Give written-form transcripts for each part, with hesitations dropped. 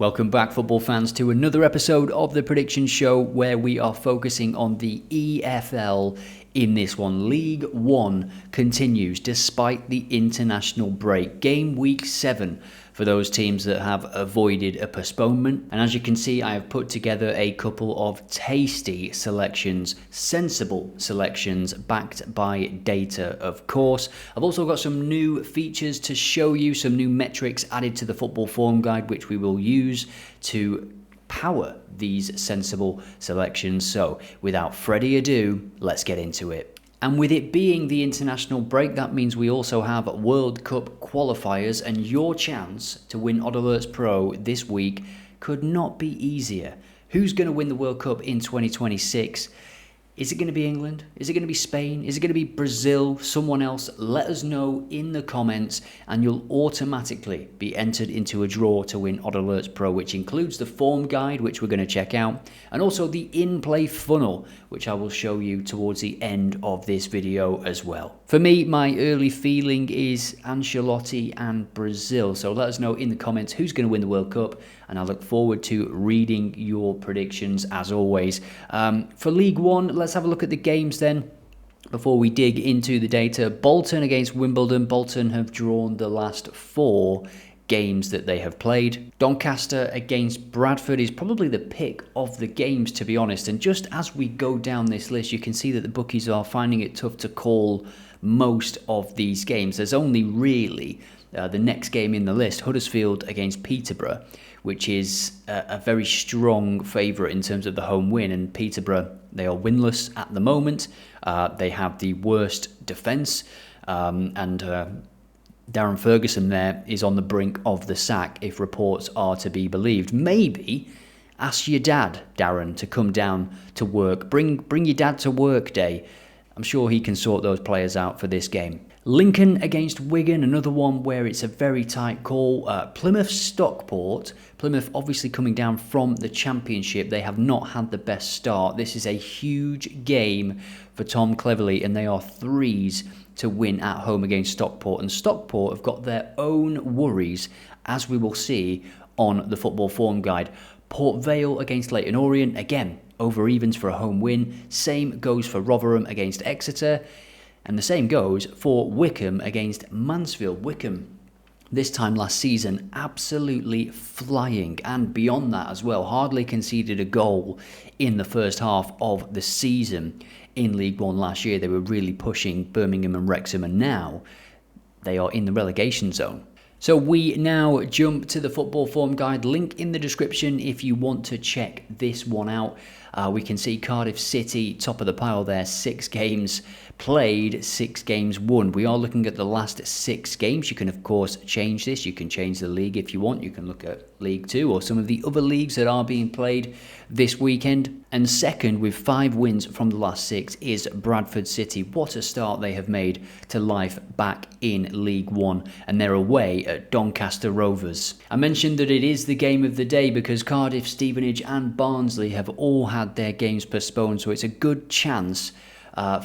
Welcome back, football fans, to another episode of the Prediction Show where we are focusing on the EFL in this one. League One continues despite the international break. Game week 7 for those teams that have avoided a postponement. And as you can see, I have put together a couple of tasty selections, sensible selections, backed by data, of course. I've also got some new features to show you, some new metrics added to the football form guide, which we will use to power these sensible selections. So without further ado, let's get into it. And with it being the international break, that means we also have World Cup qualifiers, and your chance to win OddAlerts Pro this week could not be easier. Who's going to win the World Cup in 2026? Is it going to be England? Is it going to be Spain? Is it going to be Brazil? Someone else? Let us know in the comments and you'll automatically be entered into a draw to win OddAlerts Pro, which includes the form guide, which we're going to check out, and also the in-play funnel, which I will show you towards the end of this video as well. For me, my early feeling is Ancelotti and Brazil. So let us know in the comments who's going to win the World Cup, and I look forward to reading your predictions as always. For League One, let's have a look at the games then before we dig into the data. Bolton against Wimbledon. Bolton have drawn the last 4 games that they have played. Doncaster against Bradford is probably the pick of the games, to be honest. And just as we go down this list, you can see that the bookies are finding it tough to call most of these games. There's only really the next game in the list, Huddersfield against Peterborough, which is a very strong favourite in terms of the home win. And Peterborough, they are winless at the moment. They have the worst defence, and Darren Ferguson there is on the brink of the sack, if reports are to be believed. Maybe ask your dad, Darren, to come down to work. Bring your dad to work day. I'm sure he can sort those players out for this game. Lincoln against Wigan, another one where it's a very tight call. Plymouth Stockport. Plymouth obviously coming down from the Championship. They have not had the best start. This is a huge game for Tom Cleverley, and they are 3s to win at home against Stockport. And Stockport have got their own worries, as we will see on the football form guide. Port Vale against Leyton Orient. Again, over evens for a home win. Same goes for Rotherham against Exeter. And the same goes for Wycombe against Mansfield. Wycombe, this time last season, absolutely flying. And beyond that as well, hardly conceded a goal in the first half of the season. In League One last year, they were really pushing Birmingham and Wrexham, and now they are in the relegation zone. So we now jump to the football form guide. Link in the description if you want to check this one out. We can see Cardiff City top of the pile there. 6 games played, 6 games won. We are looking at the last 6 games. You can of course change this. You can change the league if you want. You can look at League 2 or some of the other leagues that are being played this weekend. And second, with 5 wins from the last 6, is Bradford City. What a start they have made to life back in League One, and they're away at Doncaster Rovers. I mentioned that it is the game of the day because Cardiff, Stevenage and Barnsley have all had their games postponed, so it's a good chance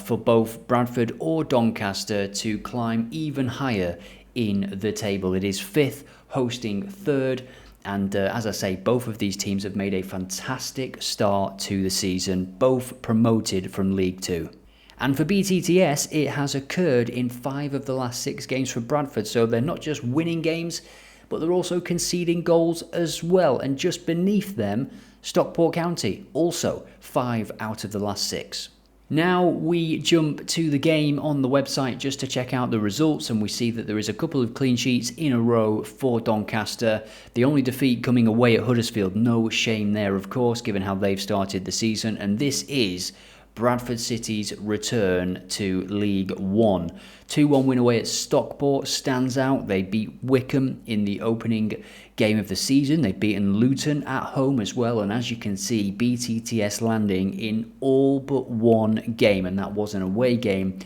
for both Bradford or Doncaster to climb even higher in the table. It is 5th hosting 3rd. And as I say, both of these teams have made a fantastic start to the season, both promoted from League 2. And for BTTS, it has occurred in 5 of the last 6 games for Bradford. So they're not just winning games, but they're also conceding goals as well. And just beneath them, Stockport County, also 5 out of the last 6. Now we jump to the game on the website just to check out the results, and we see that there is a couple of clean sheets in a row for Doncaster. The only defeat coming away at Huddersfield. No shame there, of course, given how they've started the season. And this is Bradford City's return to League One. 2-1 win away at Stockport stands out. They beat Wycombe in the opening game of the season. They've beaten Luton at home as well. And as you can see, BTTS landing in all but one game. And that was an away game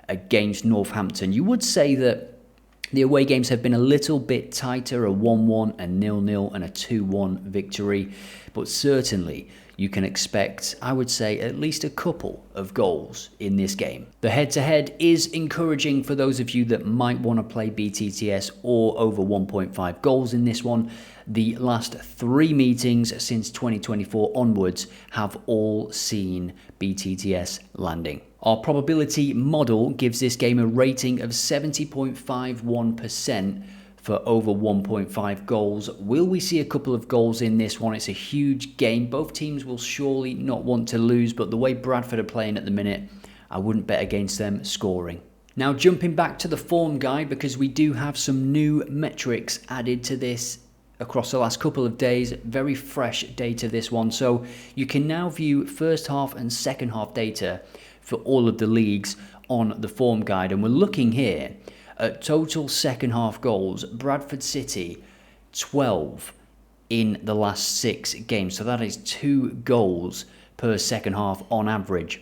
against Northampton. You would say that the away games have been a little bit tighter, a 1-1, a 0-0 and a 2-1 victory. But certainly you can expect, I would say, at least a couple of goals in this game. The head-to-head is encouraging for those of you that might want to play BTTS or over 1.5 goals in this one. the last 3 meetings since 2024 onwards have all seen BTTS landing. Our probability model gives this game a rating of 70.51% for over 1.5 goals. Will we see a couple of goals in this one? It's a huge game. Both teams will surely not want to lose, but the way Bradford are playing at the minute, I wouldn't bet against them scoring. Now jumping back to the form guide, because we do have some new metrics added to this across the last couple of days. Very fresh data, this one. So you can now view first half and second half data for all of the leagues on the form guide. And we're looking here at total second half goals. Bradford City, 12 in the last 6 games. So that is 2 goals per second half on average.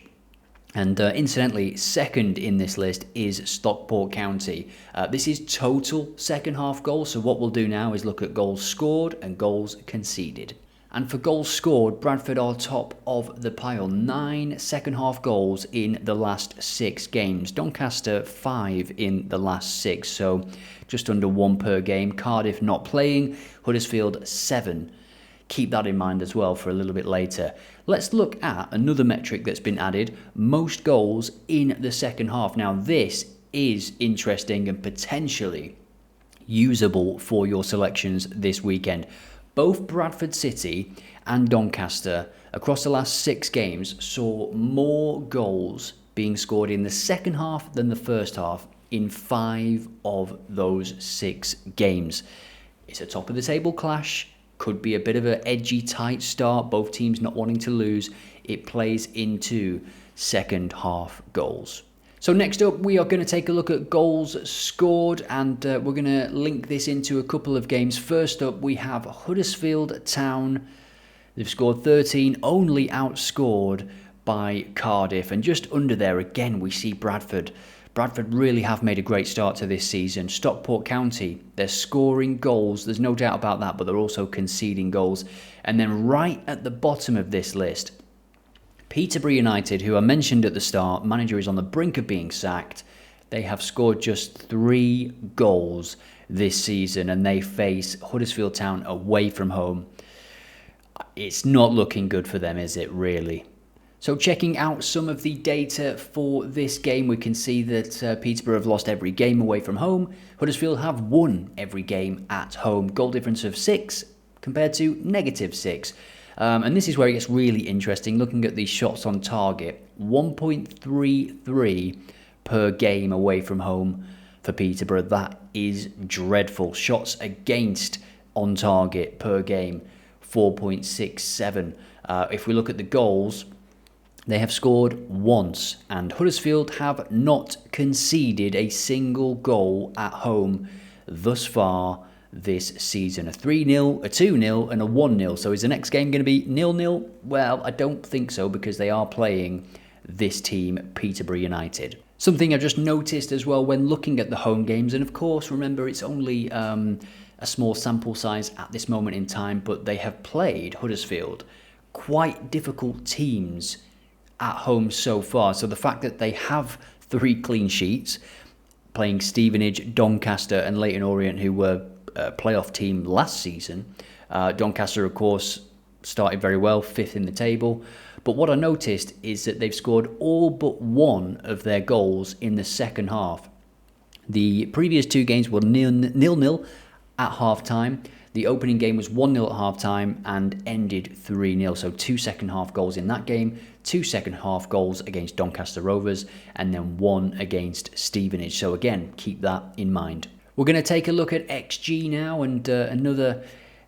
And incidentally, second in this list is Stockport County. This is total second half goals. So what we'll do now is look at goals scored and goals conceded. And for goals scored, Bradford are top of the pile. 9 second half goals in the last 6 games. Doncaster 5 in the last 6, so just under 1 per game. Cardiff not playing. Huddersfield 7. Keep that in mind as well for a little bit later. Let's look at another metric that's been added. Most goals in the second half. Now this is interesting and potentially usable for your selections this weekend. Both Bradford City and Doncaster across the last 6 games saw more goals being scored in the second half than the first half in 5 of those 6 games. It's a top of the table clash. Could be a bit of an edgy, tight start. Both teams not wanting to lose. It plays into second half goals. So next up, we are going to take a look at goals scored, and we're going to link this into a couple of games. First up, we have Huddersfield Town. They've scored 13, only outscored by Cardiff. And just under there, again, we see Bradford. Bradford really have made a great start to this season. Stockport County, they're scoring goals. There's no doubt about that, but they're also conceding goals. And then right at the bottom of this list, Peterborough United, who I mentioned at the start, manager is on the brink of being sacked. They have scored just 3 goals this season, and they face Huddersfield Town away from home. It's not looking good for them, is it, really? So checking out some of the data for this game, we can see that Peterborough have lost every game away from home. Huddersfield have won every game at home. Goal difference of 6 compared to -6. And this is where it gets really interesting. Looking at these shots on target, 1.33 per game away from home for Peterborough. That is dreadful. Shots against on target per game, 4.67. If we look at the goals, they have scored once, and Huddersfield have not conceded a single goal at home thus far this season. A 3-0, a 2-0 and a 1-0. So is the next game going to be 0-0? Well, I don't think so, because they are playing this team, Peterborough United. Something I've just noticed as well when looking at the home games, and of course, remember, it's only a small sample size at this moment in time, but they have played, Huddersfield, quite difficult teams at home so far. So the fact that they have 3 clean sheets, playing Stevenage, Doncaster and Leyton Orient, who were a playoff team last season. Doncaster, of course, started very well, 5th in the table. But what I noticed is that they've scored all but 1 of their goals in the second half. The previous 2 games were 0-0 at half-time. The opening game was 1-0 at half-time and ended 3-0. So 2 second half goals in that game, 2 second half goals against Doncaster Rovers, and then 1 against Stevenage. So again, keep that in mind. We're going to take a look at XG now, and another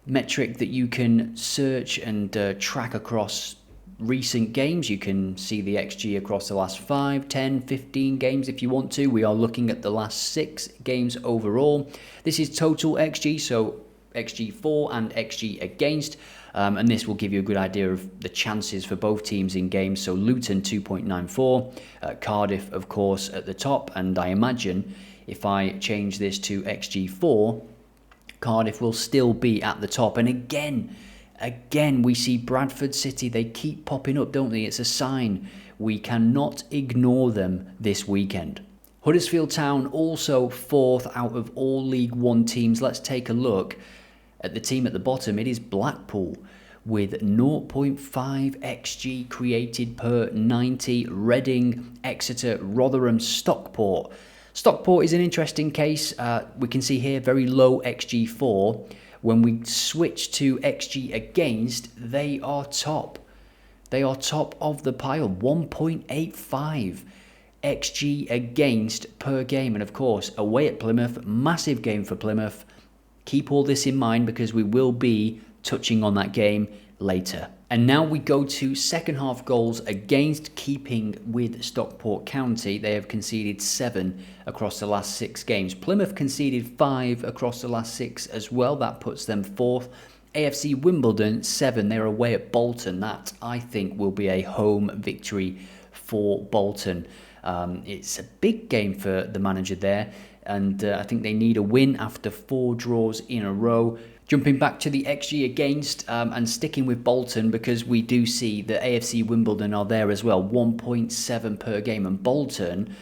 metric that you can search and track across recent games. You can see the XG across the last 5, 10, 15 games if you want to. We are looking at the last 6 games overall. This is total XG, so XG for and XG against, and this will give you a good idea of the chances for both teams in games. So Luton 2.94, Cardiff of course at the top, and I imagine if I change this to XG4, Cardiff will still be at the top. And again, we see Bradford City, they keep popping up, don't they? It's a sign. We cannot ignore them this weekend. Huddersfield Town also 4th out of all League One teams. Let's take a look At the team at the bottom, it is Blackpool with 0.5 XG created per 90. Reading, Exeter, Rotherham, Stockport. Stockport is an interesting case. We can see here very low XG for. When we switch to XG against, they are top. They are top of the pile. 1.85 XG against per game. And of course, away at Plymouth, massive game for Plymouth. Keep all this in mind because we will be touching on that game later. And now we go to second half goals against, keeping with Stockport County. They have conceded 7 across the last 6 games. Plymouth conceded 5 across the last 6 as well. That puts them 4th. AFC Wimbledon 7. They're away at Bolton. That, I think, will be a home victory for Bolton. It's a big game for the manager there. And I think they need a win after 4 draws in a row. Jumping back to the XG against and sticking with Bolton, because we do see that AFC Wimbledon are there as well, 1.7 per game, and Bolton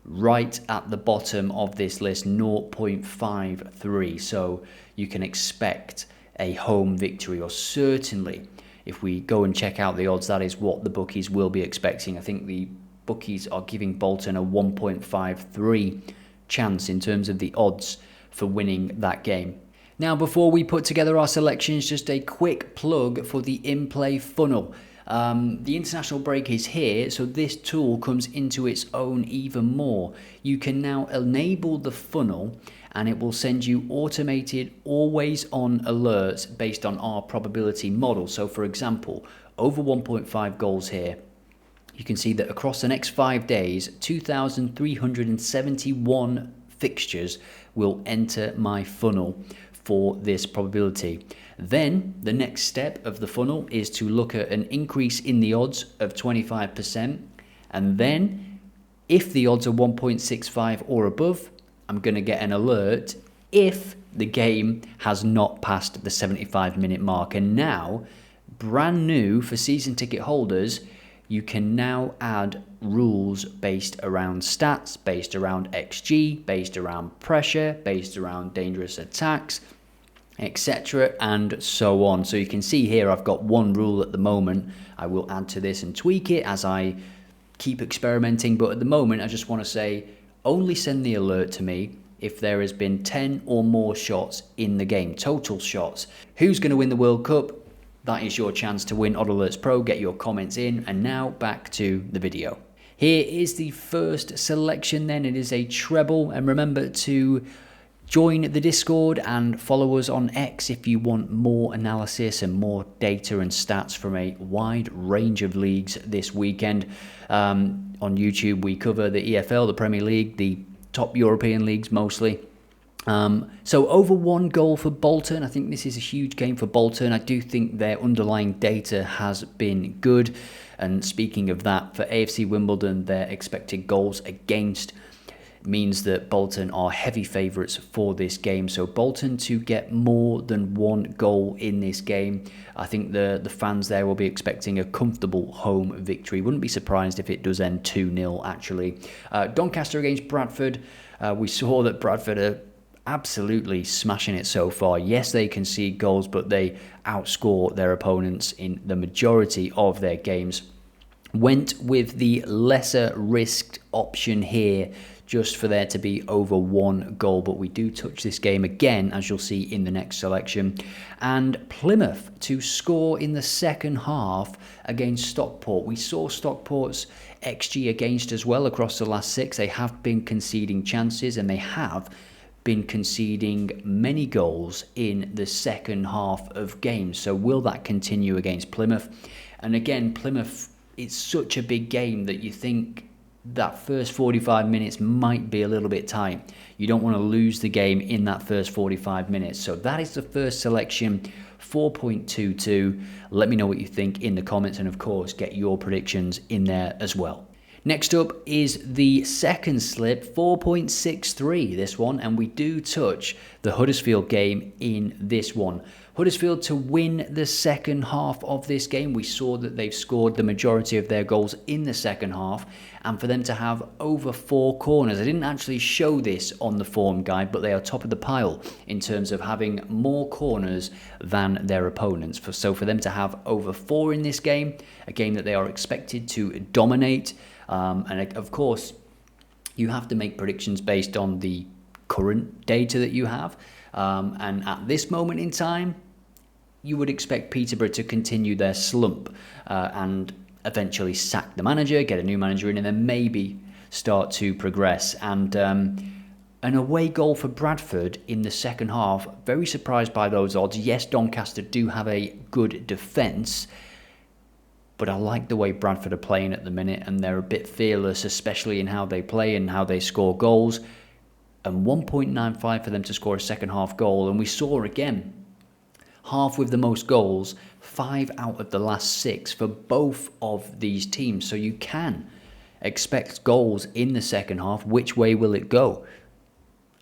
right at the bottom of this list, 0.53. So you can expect a home victory, or certainly if we go and check out the odds, that is what the bookies will be expecting. I think the bookies are giving Bolton a 1.53 chance in terms of the odds for winning that game. Now, before we put together our selections, just a quick plug for the in-play funnel. The international break is here, so this tool comes into its own even more. You can now enable the funnel and it will send you automated, always-on alerts based on our probability model. So, for example, over 1.5 goals here. You can see that across the next 5 days, 2,371 fixtures will enter my funnel for this probability. Then the next step of the funnel is to look at an increase in the odds of 25%. And then if the odds are 1.65 or above, I'm going to get an alert if the game has not passed the 75-minute mark. And now, brand new for season ticket holders, you can now add rules based around stats, based around XG, based around pressure, based around dangerous attacks, etc. and so on. So you can see here I've got one rule at the moment. I will add to this and tweak it as I keep experimenting, but at the moment I just want to say only send the alert to me if there has been 10 or more shots in the game, total shots. Who's going to win the World Cup? That is your chance to win OddAlerts Pro. Get your comments in. And now back to the video. Here is the first selection then. It is a treble. And remember to join the Discord and follow us on X if you want more analysis and more data and stats from a wide range of leagues this weekend. On YouTube, we cover the EFL, the Premier League, the top European leagues mostly. So over 1 goal for Bolton. I think this is a huge game for Bolton. I do think their underlying data has been good. And speaking of that, for AFC Wimbledon, their expected goals against means that Bolton are heavy favourites for this game. So Bolton to get more than 1 goal in this game. I think the fans there will be expecting a comfortable home victory. Wouldn't be surprised if it does end 2-0 actually. Doncaster against Bradford. We saw that Bradford are absolutely smashing it so far. Yes, they concede goals, but they outscore their opponents in the majority of their games. Went with the lesser risked option here, just for there to be over 1 goal, but we do touch this game again, as you'll see in the next selection. And Plymouth to score in the second half against Stockport. We saw Stockport's XG against as well across the last 6. They have been conceding chances, and they have been conceding many goals in the second half of games. So will that continue against Plymouth? And again, Plymouth, it's such a big game that you think that first 45 minutes might be a little bit tight. You don't want to lose the game in that first 45 minutes. So that is the first selection, 4.22. Let me know what you think in the comments, and of course, get your predictions in there as well. Next up is the second slip, 4.63 this one, and we do touch the Huddersfield game in this one. Huddersfield to win the second half of this game. We saw that they've scored the majority of their goals in the second half, and for them to have over 4 corners. I didn't actually show this on the form guide, but they are top of the pile in terms of having more corners than their opponents. So for them to have over 4 in this game, a game that they are expected to dominate, and of course, you have to make predictions based on the current data that you have. And at this moment in time, you would expect Peterborough to continue their slump and eventually sack the manager, get a new manager in, and then maybe start to progress. And an away goal for Bradford in the second half, very surprised by those odds. Yes, Doncaster do have a good defence, but I like the way Bradford are playing at the minute, and they're a bit fearless, especially in how they play and how they score goals. And 1.95 for them to score a second half goal. And we saw again, half with the most goals, 5 out of the last 6 for both of these teams. So you can expect goals in the second half. Which way will it go?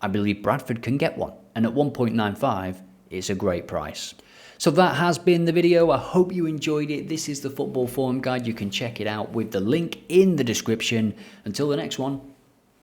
I believe Bradford can get one. And at 1.95, it's a great price. So that has been the video. I hope you enjoyed it. This is the football form guide. You can check it out with the link in the description. Until the next one.